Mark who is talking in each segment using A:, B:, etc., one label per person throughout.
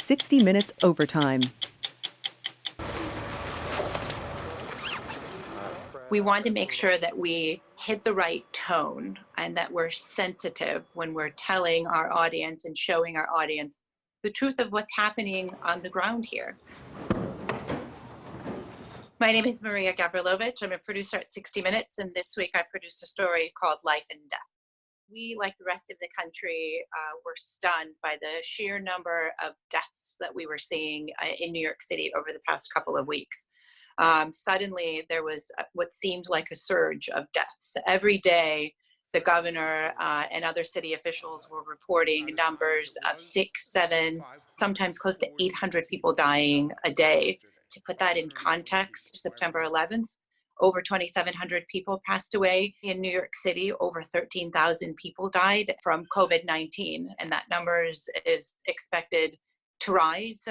A: 60 Minutes Overtime.
B: We want to make sure that we hit the right tone and that we're sensitive when we're telling our audience and showing our audience the truth of what's happening on the ground here. My name is Maria Gavrilovich. I'm a producer at 60 Minutes, and this week I produced a story called Life and Death. We, like the rest of the country, were stunned by the sheer number of deaths that we were seeing in New York City over the past couple of weeks. Suddenly, there was what seemed like a surge of deaths. Every day, the governor and other city officials were reporting numbers of 6, 7, sometimes close to 800 people dying a day. To put that in context, September 11th, over 2,700 people passed away in New York City. Over 13,000 people died from COVID-19, and that number is expected to rise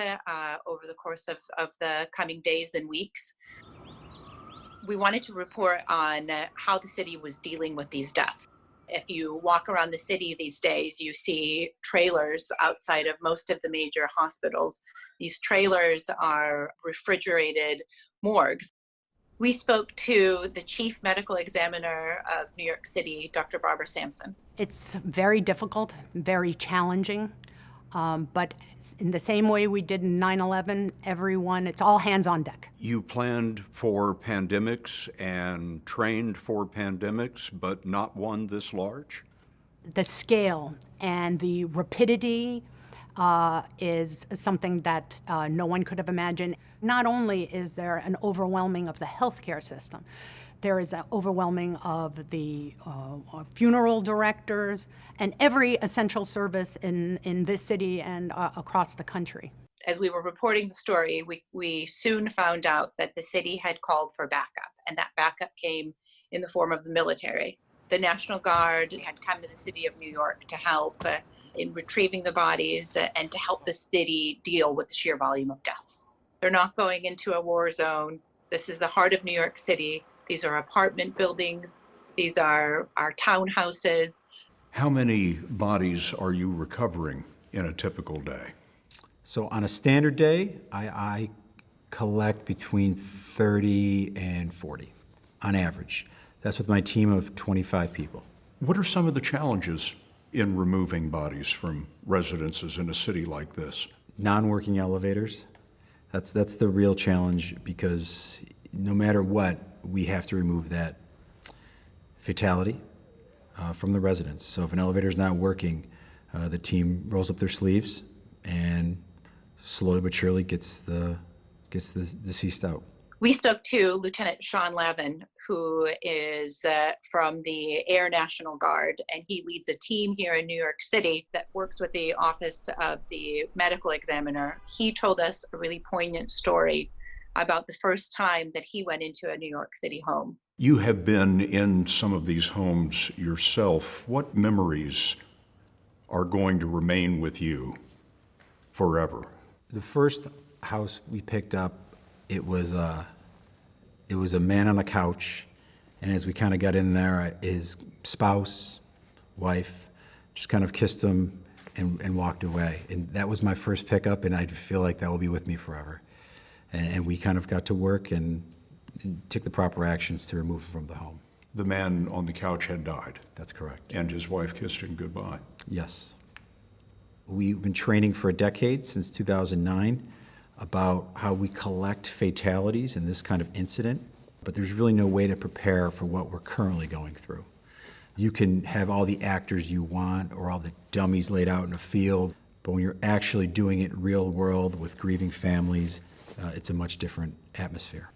B: over the course of the coming days and weeks. We wanted to report on how the city was dealing with these deaths. If you walk around the city these days, you see trailers outside of most of the major hospitals. These trailers are refrigerated morgues. We spoke to the chief medical examiner of New York City, Dr. Barbara Sampson.
C: It's very difficult, very challenging, but in the same way we did in 9/11, it's all hands on deck.
D: You planned for pandemics and trained for pandemics, but not one this large?
C: The scale and the rapidity is something that no one could have imagined. Not only is there an overwhelming of the healthcare system, there is an overwhelming of the funeral directors and every essential service in this city and across the country.
B: As we were reporting the story, we soon found out that the city had called for backup, and that backup came in the form of the military. The National Guard had come to the city of New York to help in retrieving the bodies and to help the city deal with the sheer volume of deaths. They're not going into a war zone. This is the heart of New York City. These are apartment buildings. These are our townhouses.
D: How many bodies are you recovering in a typical day?
E: So on a standard day, I collect between 30 and 40 on average. That's with my team of 25 people.
D: What are some of the challenges in removing bodies from residences in a city like this?
E: Non-working elevators. That's the real challenge, because no matter what, we have to remove that fatality from the residents. So if an elevator is not working, the team rolls up their sleeves and slowly but surely gets the deceased out.
B: We spoke to Lieutenant Sean Lavin, who is from the Air National Guard, and he leads a team here in New York City that works with the Office of the Medical Examiner. He told us a really poignant story about the first time that he went into a New York City home.
D: You have been in some of these homes yourself. What memories are going to remain with you forever?
E: The first house we picked up, it was a man on a couch, and as we kind of got in there, his spouse, wife, just kind of kissed him and walked away. And that was my first pickup, and I feel like that will be with me forever. And we kind of got to work and took the proper actions to remove him from the home.
D: The man on the couch had died?
E: That's correct.
D: And his wife kissed him goodbye?
E: Yes. We've been training for a decade, since 2009, about how we collect fatalities in this kind of incident, but there's really no way to prepare for what we're currently going through. You can have all the actors you want or all the dummies laid out in a field, but when you're actually doing it real world with grieving families, it's a much different atmosphere.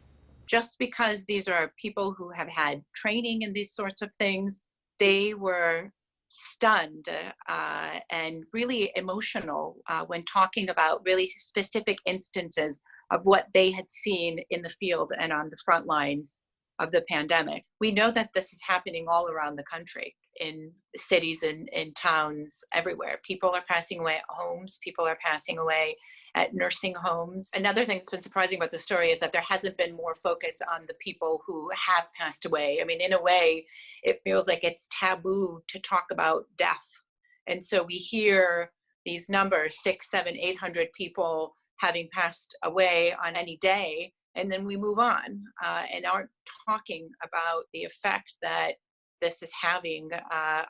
B: Just because these are people who have had training in these sorts of things, they were stunned and really emotional when talking about really specific instances of what they had seen in the field and on the front lines of the pandemic. We know that this is happening all around the country, in cities and in towns everywhere. People are passing away at homes. People are passing away at nursing homes. Another thing that's been surprising about the story is that there hasn't been more focus on the people who have passed away. I mean, in a way, it feels like it's taboo to talk about death. And so we hear these numbers, 6, 7, 800 people having passed away on any day, and then we move on and aren't talking about the effect that this is having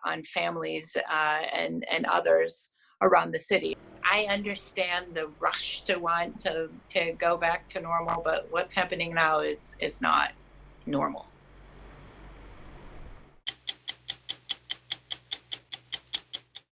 B: on families and others around the city. I understand the rush to want to go back to normal, but what's happening now is not normal.